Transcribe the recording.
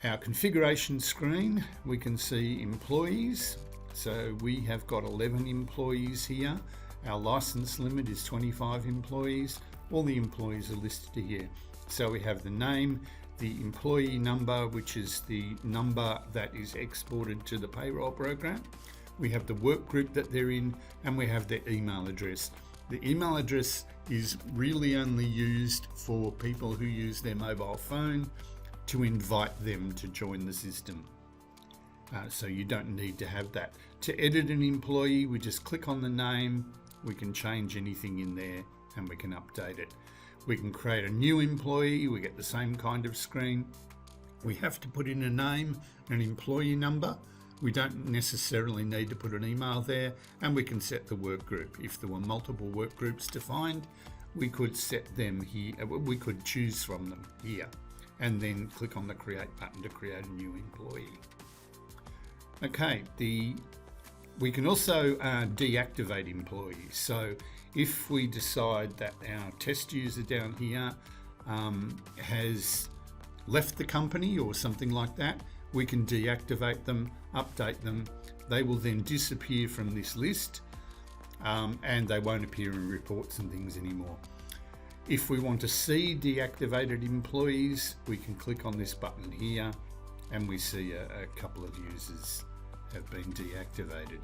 our configuration screen, we can see employees. So we have got 11 employees here. Our license limit is 25 employees. All the employees are listed here. So we have the name, the employee number, which is the number that is exported to the payroll program. We have the work group that they're in, and we have their email address. The email address is really only used for people who use their mobile phone to invite them to join the system. So you don't need to have that. To edit an employee, we just click on the name, we can change anything in there and we can update it. We can create a new employee, we get the same kind of screen. We have to put in a name, an employee number. We don't necessarily need to put an email there, and we can set the work group. If there were multiple work groups defined, we could set them here, we could choose from them here, and then click on the create button to create a new employee. Okay, we can also deactivate employees. So if we decide that our test user down here has left the company or something like that, we can deactivate them, update them. They will then disappear from this list and they won't appear in reports and things anymore. If we want to see deactivated employees, we can click on this button here and we see a couple of users have been deactivated.